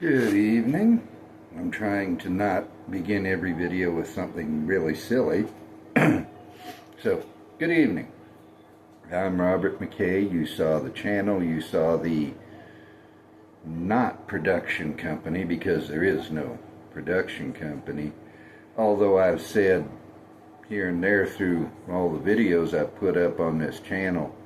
Good evening. I'm trying to not begin every video with something really silly. So, good evening. I'm Robert McKay. You saw the channel. You saw the not production company, because there is no production company. Although I've said here and there through all the videos I've put up on this channel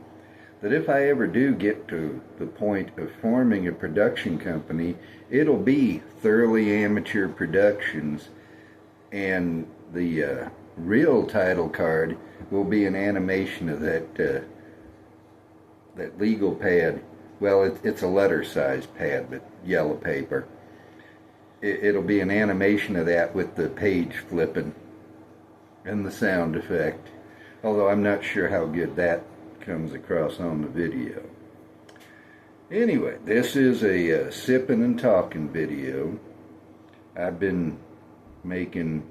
that if I ever do get to the point of forming a production company, it'll be Thoroughly Amateur Productions, and the real title card will be an animation of that legal pad. Well, it's a letter-sized pad, but yellow paper. It'll be an animation of that with the page flipping and the sound effect, although I'm not sure how good that comes across on the video. Anyway, this is a sipping and talking video. I've been making,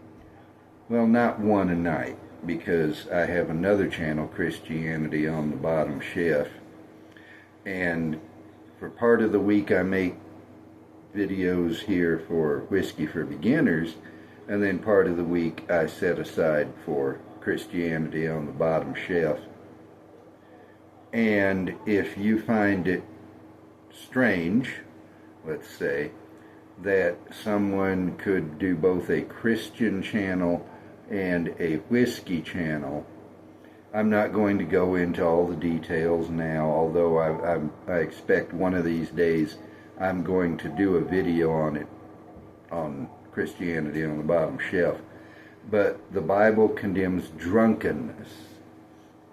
well, not one a night, because I have another channel, Christianity on the Bottom Shelf, and for part of the week I make videos here for Whiskey for Beginners, and then part of the week I set aside for Christianity on the Bottom Shelf. And if you find it strange, let's say, that someone could do both a Christian channel and a whiskey channel, I'm not going to go into all the details now, although I expect one of these days I'm going to do a video on it, on Christianity on the Bottom Shelf. But the Bible condemns drunkenness.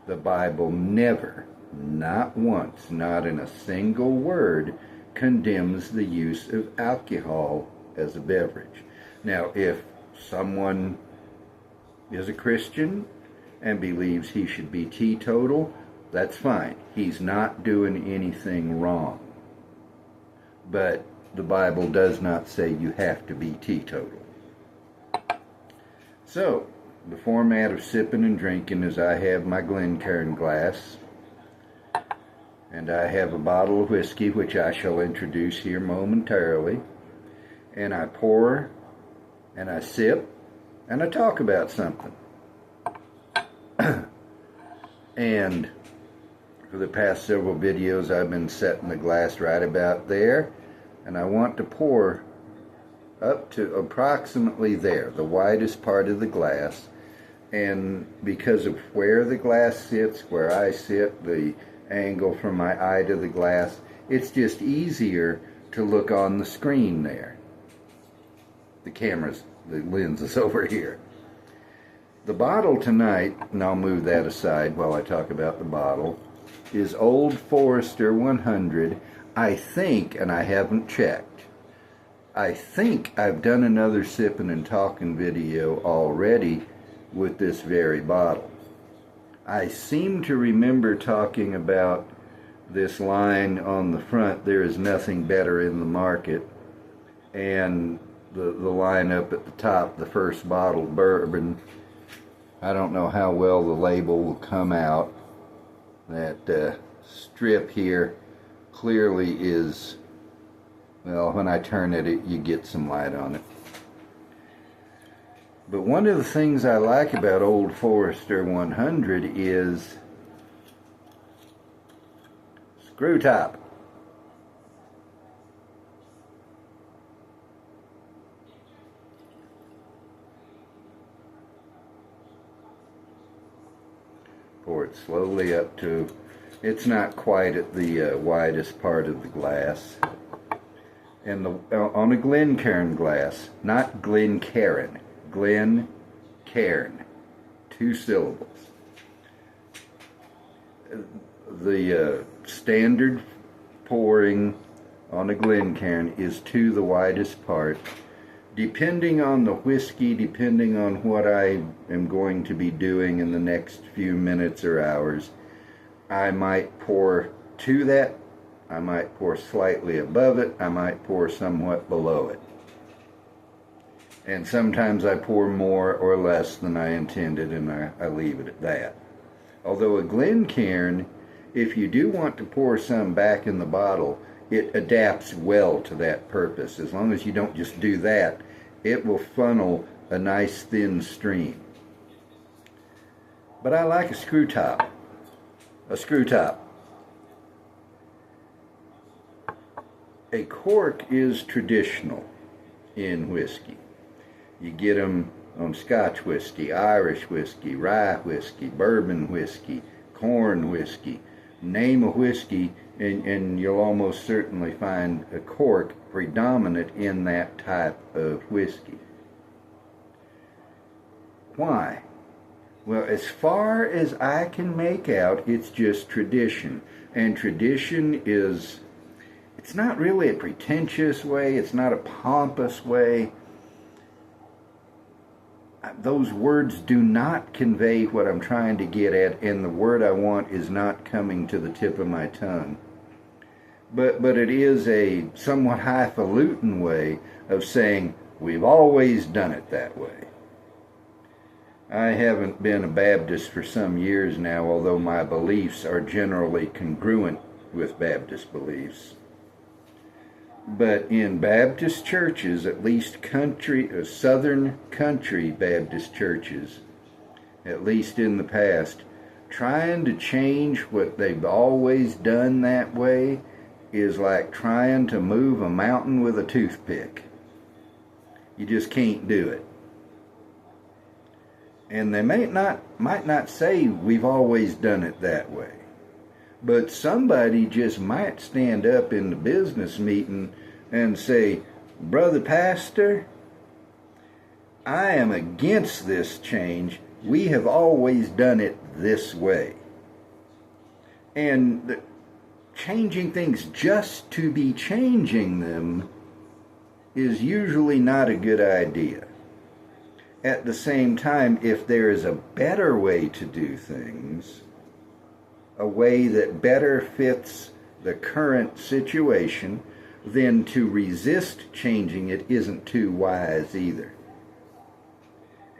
The Bible never, not once, not in a single word, condemns the use of alcohol as a beverage. Now, if someone is a Christian and believes he should be teetotal, that's fine. He's not doing anything wrong. But the Bible does not say you have to be teetotal. So, the format of sipping and drinking is I have my Glencairn glass, and I have a bottle of whiskey, which I shall introduce here momentarily, and I pour, and I sip, and I talk about something. And for the past several videos I've been setting the glass right about there, and I want to pour up to approximately there, the widest part of the glass. And because of where the glass sits, where I sit, the angle from my eye to the glass, it's just easier to look on the screen there. The lens is over here. The bottle tonight, and I'll move that aside while I talk about the bottle, is Old Forester 100. I think, and I haven't checked, I think I've done another sipping and talking video already with this very bottle. I seem to remember talking about this line on the front, "There is nothing better in the market," and the line up at the top, "The first bottle bourbon." I don't know how well the label will come out. That strip here clearly is, well, when I turn it, you get some light on it. But one of the things I like about Old Forester 100 is screw top. Pour it slowly up to, it's not quite at the widest part of the glass. And on a Glencairn glass, not Glencairn, Glencairn, 2 syllables. The standard pouring on a Glencairn is to the widest part. Depending on the whiskey, depending on what I am going to be doing in the next few minutes or hours, I might pour to that, I might pour slightly above it, I might pour somewhat below it. And sometimes I pour more or less than I intended, and I leave it at that. Although a Glencairn, if you do want to pour some back in the bottle, it adapts well to that purpose. As long as you don't just do that, it will funnel a nice thin stream. But I like a screw top. A screw top. A cork is traditional in whiskey. You get them on Scotch whiskey, Irish whiskey, rye whiskey, bourbon whiskey, corn whiskey. Name a whiskey and you'll almost certainly find a cork predominant in that type of whiskey. Why? Well, as far as I can make out, it's just tradition. And tradition is, it's not really a pretentious way, it's not a pompous way. Those words do not convey what I'm trying to get at, and the word I want is not coming to the tip of my tongue. But it is a somewhat highfalutin way of saying, we've always done it that way. I haven't been a Baptist for some years now, although my beliefs are generally congruent with Baptist beliefs. But in Baptist churches, at least southern country Baptist churches, at least in the past, trying to change what they've always done that way is like trying to move a mountain with a toothpick. You just can't do it. And they might not say we've always done it that way. But somebody just might stand up in the business meeting and say, Brother Pastor, I am against this change. We have always done it this way. And changing things just to be changing them is usually not a good idea. At the same time, if there is a better way to do things, a way that better fits the current situation, then to resist changing it isn't too wise either.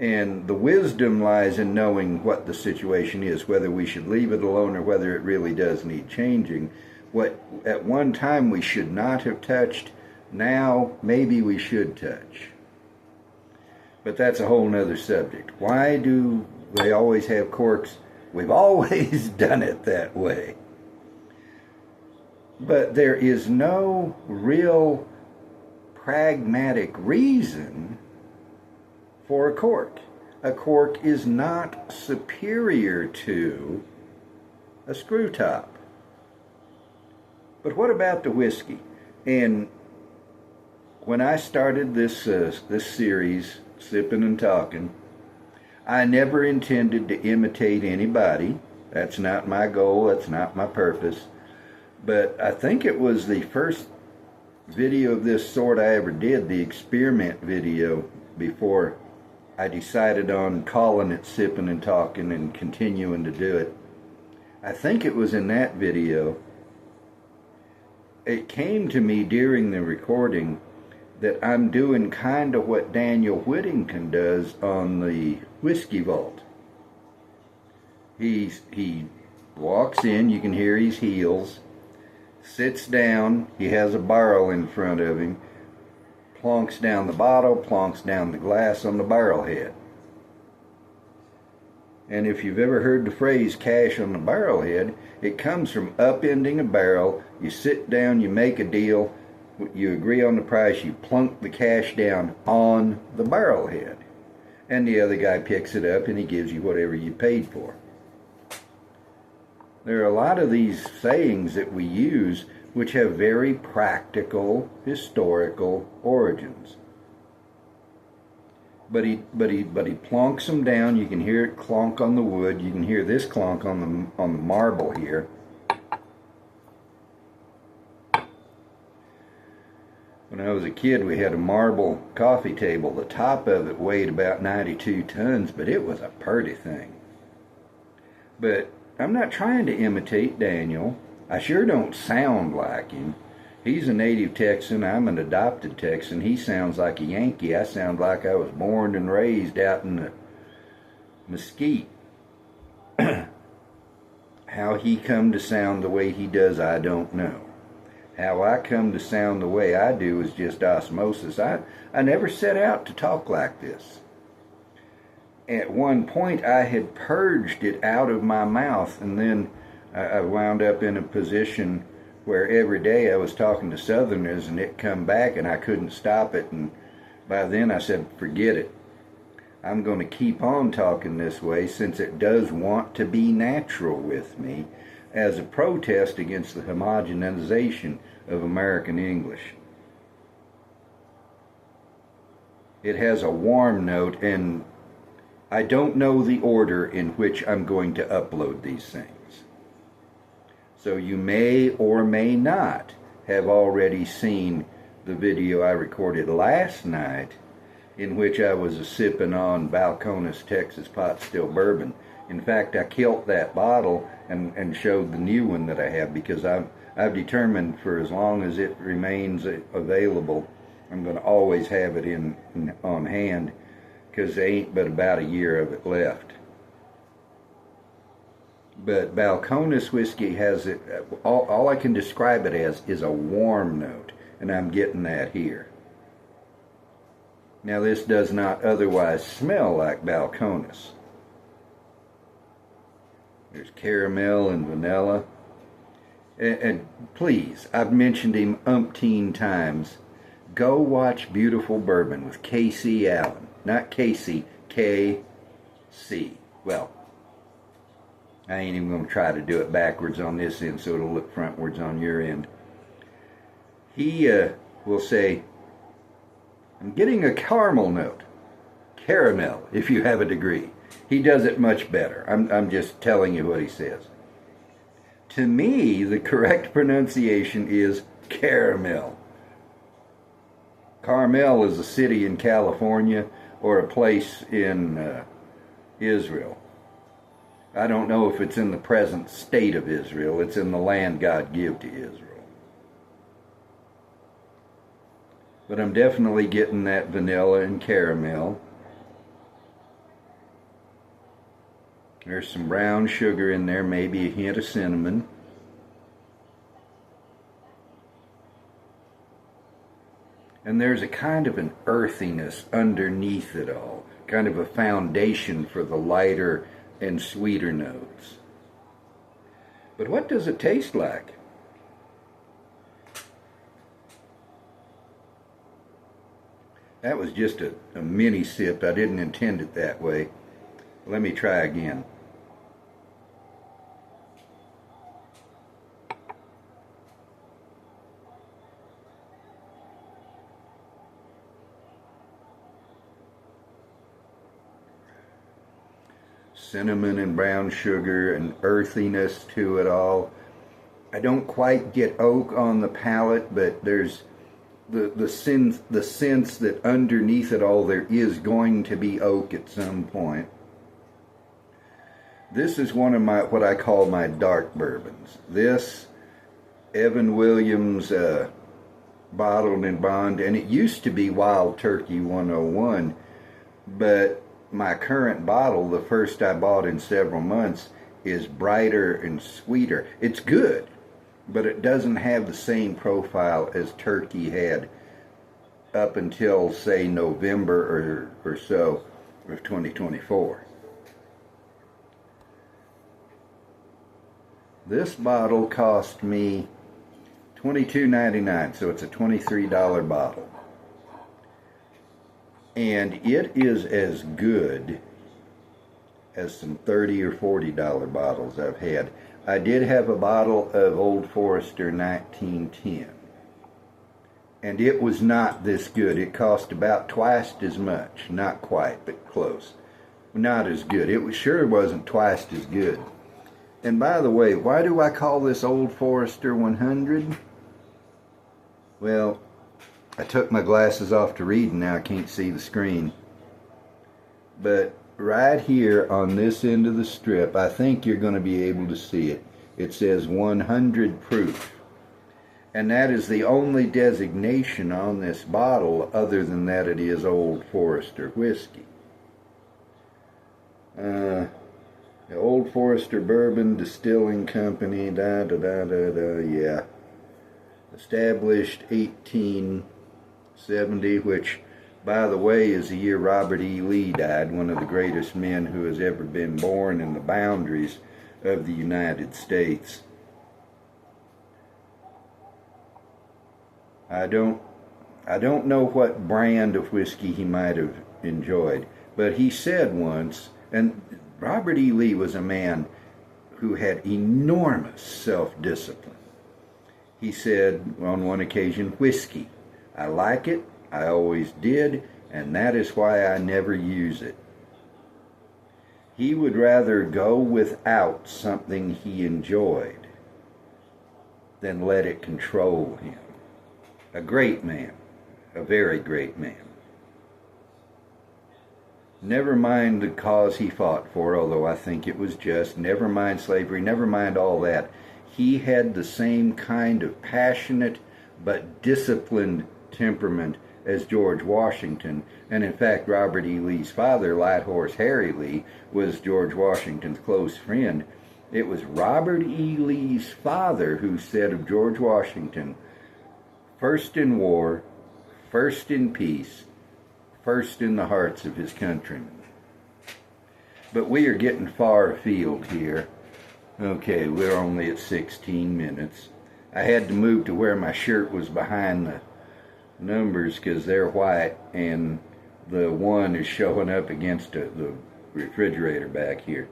And the wisdom lies in knowing what the situation is, whether we should leave it alone or whether it really does need changing. What at one time we should not have touched, now maybe we should touch. But that's a whole nother subject. Why do they always have corks? We've always done it that way. But there is no real pragmatic reason for a cork. A cork is not superior to a screw top. But what about the whiskey? And when I started this series, Sippin' and Talkin', I never intended to imitate anybody. That's not my goal. That's not my purpose. But I think it was the first video of this sort I ever did, the experiment video, before I decided on calling it Sippin' and Talkin' and continuing to do it. I think it was in that video. It came to me during the recording that I'm doing kind of what Daniel Whittington does on the Whiskey Vault. He walks in, you can hear his heels, sits down, he has a barrel in front of him, plonks down the bottle, plonks down the glass on the barrel head. And if you've ever heard the phrase cash on the barrel head, it comes from upending a barrel. You sit down, you make a deal, you agree on the price, you plunk the cash down on the barrel head. And the other guy picks it up and he gives you whatever you paid for. There are a lot of these sayings that we use which have very practical, historical origins. But he plonks them down. You can hear it clonk on the wood. You can hear this clonk on the marble here. When I was a kid, we had a marble coffee table. The top of it weighed about 92 tons, but it was a purty thing. But I'm not trying to imitate Daniel. I sure don't sound like him. He's a native Texan. I'm an adopted Texan. He sounds like a Yankee. I sound like I was born and raised out in the Mesquite. How he come to sound the way he does, I don't know. How I come to sound the way I do is just osmosis. I never set out to talk like this. At one point, I had purged it out of my mouth, and then I wound up in a position where every day I was talking to Southerners, and it come back, and I couldn't stop it. And by then, I said, forget it. I'm going to keep on talking this way since it does want to be natural with me, as a protest against the homogenization of American English. It has a warm note, and I don't know the order in which I'm going to upload these things. So you may or may not have already seen the video I recorded last night in which I was sipping on Balcones Texas Pot Still Bourbon. In fact, I killed that bottle and showed the new one that I have, because I've determined for as long as it remains available, I'm going to always have it on hand, because there ain't but about a year of it left. But Balcones whiskey has it, all I can describe it as is a warm note, and I'm getting that here. Now this does not otherwise smell like Balcones. There's caramel and vanilla. And please, I've mentioned him umpteen times. Go watch Beautiful Bourbon with K.C. Allen. Not Casey, K.C. Well, I ain't even going to try to do it backwards on this end so it'll look frontwards on your end. He will say, I'm getting a caramel note. Caramel, if you have a degree. He does it much better. I'm just telling you what he says. To me, the correct pronunciation is caramel. Carmel is a city in California or a place in Israel. I don't know if it's in the present state of Israel. It's in the land God gave to Israel. But I'm definitely getting that vanilla and caramel. There's some brown sugar in there, maybe a hint of cinnamon. And there's a kind of an earthiness underneath it all, kind of a foundation for the lighter and sweeter notes. But what does it taste like? That was just a mini sip. I didn't intend it that way. Let me try again. Cinnamon and brown sugar and earthiness to it all. I don't quite get oak on the palate, but there's the sense that underneath it all there is going to be oak at some point. This is one of my, what I call my dark bourbons. This, Evan Williams bottled and bond, and it used to be Wild Turkey 101, but my current bottle, the first I bought in several months, is brighter and sweeter. It's good, but it doesn't have the same profile as Turkey had up until, say, November or so of 2024. This bottle cost me $22.99, so it's a $23 bottle. And it is as good as some $30 or $40 bottles I've had. I did have a bottle of Old Forester 1910, and it was not this good. It cost about twice as much. Not quite, but close. Not as good. It sure wasn't twice as good. And by the way, why do I call this Old Forester 100? Well, I took my glasses off to read and now I can't see the screen. But right here on this end of the strip, I think you're going to be able to see it. It says 100 proof. And that is the only designation on this bottle. Other than that, it is Old Forester whiskey. The Old Forester Bourbon Distilling Company, yeah. established 1870, which, by the way, is the year Robert E. Lee died, one of the greatest men who has ever been born in the boundaries of the United States. I don't know what brand of whiskey he might have enjoyed, but he said once, and Robert E. Lee was a man who had enormous self-discipline. He said on one occasion, "Whiskey, I like it, I always did, and that is why I never use it." He would rather go without something he enjoyed than let it control him. A great man, a very great man. Never mind the cause he fought for, although I think it was just. Never mind slavery, never mind all that. He had the same kind of passionate but disciplined temperament as George Washington. And in fact, Robert E. Lee's father, Light Horse Harry Lee, was George Washington's close friend. It was Robert E. Lee's father who said of George Washington, "First in war, first in peace, first in the hearts of his countrymen." But we are getting far afield here. Okay, we're only at 16 minutes. I had to move to where my shirt was behind the numbers because they're white and the one is showing up against the refrigerator back here.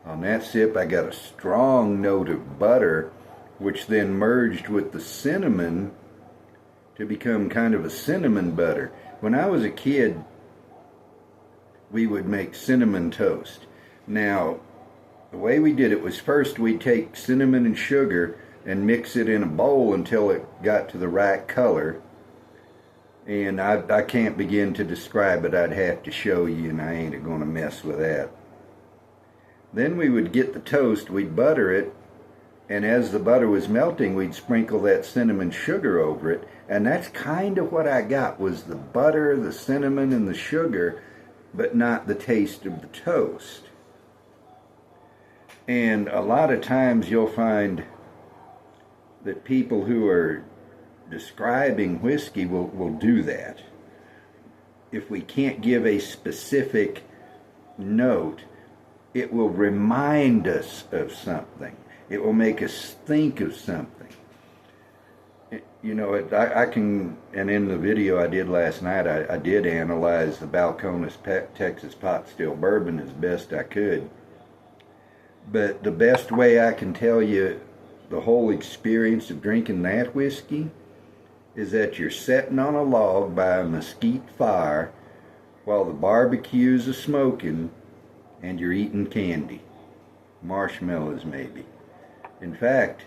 On that sip, I got a strong note of butter, which then merged with the cinnamon to become kind of a cinnamon butter. When I was a kid, we would make cinnamon toast. Now, the way we did it was first we'd take cinnamon and sugar and mix it in a bowl until it got to the right color. And I can't begin to describe it. I'd have to show you, and I ain't going to mess with that. Then we would get the toast, we'd butter it, and as the butter was melting, we'd sprinkle that cinnamon sugar over it. And that's kind of what I got, was the butter, the cinnamon, and the sugar, but not the taste of the toast. And a lot of times you'll find that people who are describing whiskey will do that. If we can't give a specific note, it will remind us of something. It will make us think of something. You know, I can, and in the video I did last night, I did analyze the Balcones Texas Pot Still Bourbon as best I could. But the best way I can tell you the whole experience of drinking that whiskey is that you're sitting on a log by a mesquite fire while the barbecues are smoking and you're eating candy. Marshmallows, maybe. In fact,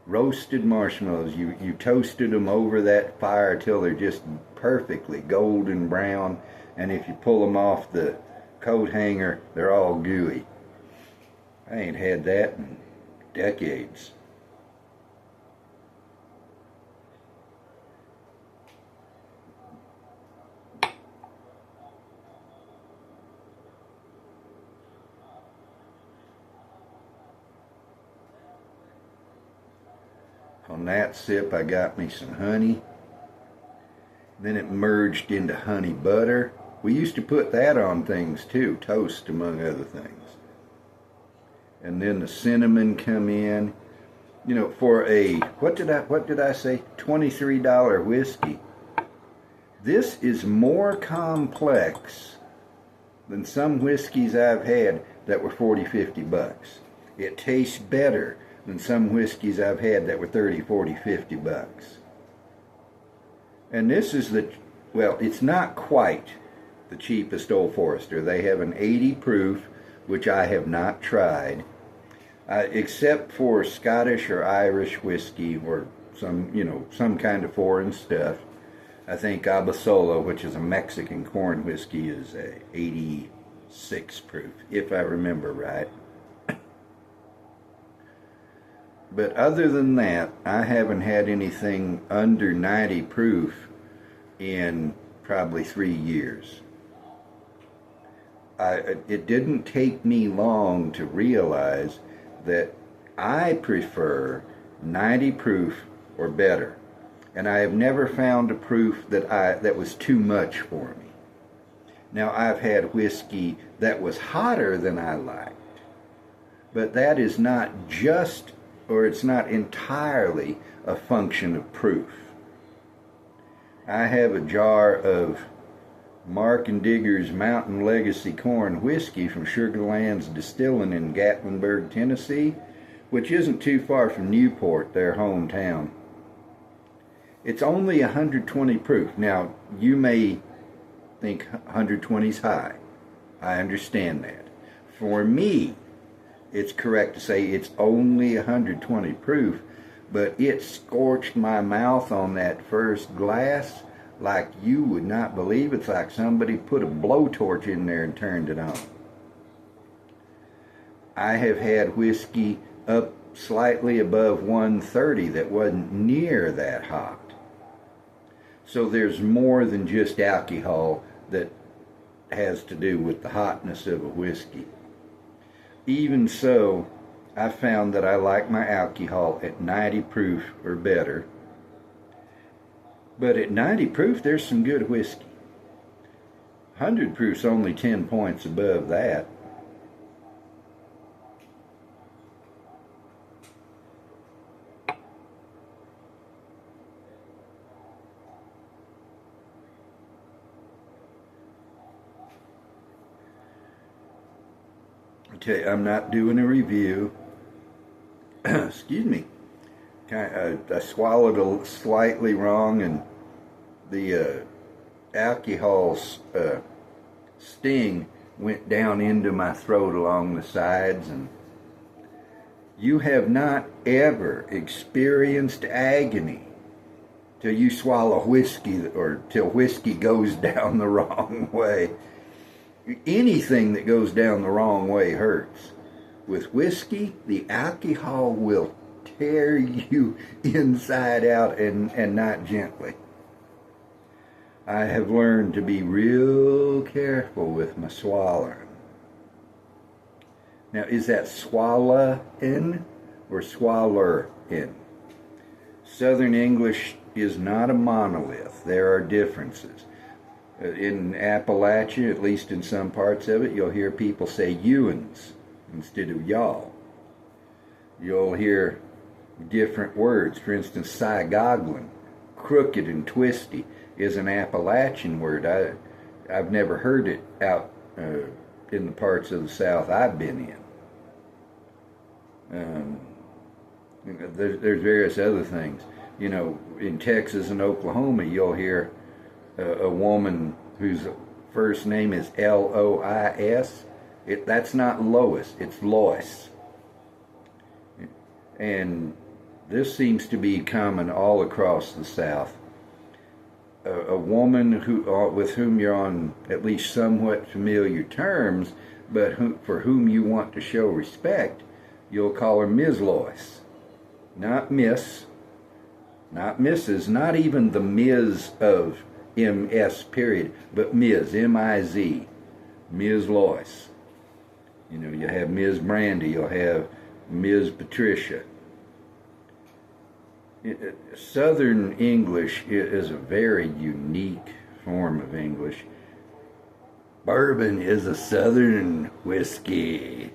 roasted marshmallows. You toasted them over that fire till they're just perfectly golden brown, and if you pull them off the coat hanger, they're all gooey. I ain't had that in decades. On that sip, I got me some honey. Then it merged into honey butter. We used to put that on things too, toast among other things. And then the cinnamon come in. You know, for a, what did I say? $23 whiskey. This is more complex than some whiskeys I've had that were 40, 50 bucks. It tastes better than some whiskeys I've had that were 30, 40, 50 bucks. And this is the, well, it's not quite the cheapest Old Forester. They have an 80 proof, which I have not tried, except for Scottish or Irish whiskey or some, you know, some kind of foreign stuff. I think Abasolo, which is a Mexican corn whiskey, is a 86 proof, if I remember right. But other than that, I haven't had anything under 90 proof in probably 3 years. It didn't take me long to realize that I prefer 90 proof or better. And I have never found a proof that was too much for me. Now, I've had whiskey that was hotter than I liked, but that is not just, or it's not entirely a function of proof. I have a jar of Mark and Digger's Mountain Legacy Corn Whiskey from Sugarlands Distilling in Gatlinburg, Tennessee, which isn't too far from Newport, their hometown. It's only 120 proof. Now, you may think 120 is high. I understand that. For me, it's correct to say it's only 120 proof, but it scorched my mouth on that first glass like you would not believe. It's like somebody put a blowtorch in there and turned it on. I have had whiskey up slightly above 130 that wasn't near that hot. So there's more than just alcohol that has to do with the hotness of a whiskey. Even so, I found that I like my alcohol at 90 proof or better. But at 90 proof, there's some good whiskey. 100 proof's only 10 points above that. Okay, I'm not doing a review. Excuse me. I swallowed a slightly wrong, and the alcohol sting went down into my throat along the sides. And you have not ever experienced agony till you swallow whiskey, or till whiskey goes down the wrong way. Anything that goes down the wrong way hurts. With whiskey, the alcohol will tear you inside out, and not gently. I have learned to be real careful with my swallowing. Now, is that swallow-in or swaller-in? Southern English is not a monolith. There are differences. In Appalachia, at least in some parts of it, you'll hear people say "youans" instead of "y'all." You'll hear different words. For instance, "sygoglin," crooked and twisty, is an Appalachian word. I've never heard it out in the parts of the South I've been in. There's various other things. You know, in Texas and Oklahoma, you'll hear a woman whose first name is Lois. That's not Lois, it's Lois. And this seems to be common all across the South. A woman with whom you're on at least somewhat familiar terms, but for whom you want to show respect, you'll call her Ms. Lois. Not Miss, not Mrs., not even the Ms. of MS period, but Ms., M-I-Z, Ms. Lois. You know, you have Ms. Brandy, you'll have Ms. Patricia. Southern English is a very unique form of English. Bourbon is a Southern whiskey.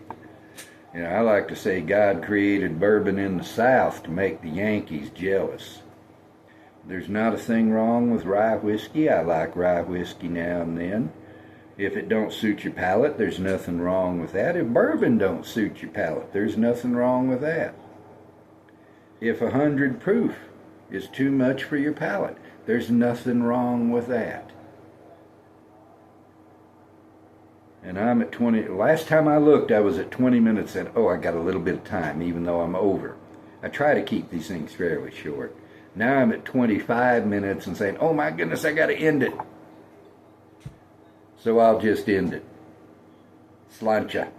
You know, I like to say God created bourbon in the South to make the Yankees jealous. There's not a thing wrong with rye whiskey. I like rye whiskey now and then. If it don't suit your palate, there's nothing wrong with that. If bourbon don't suit your palate, there's nothing wrong with that. If 100 proof is too much for your palate, there's nothing wrong with that. And I'm at 20. Last time I looked, I was at 20 minutes and, I got a little bit of time, even though I'm over. I try to keep these things fairly short. Now I'm at 25 minutes and saying, oh my goodness, I got to end it. So I'll just end it. Slancha.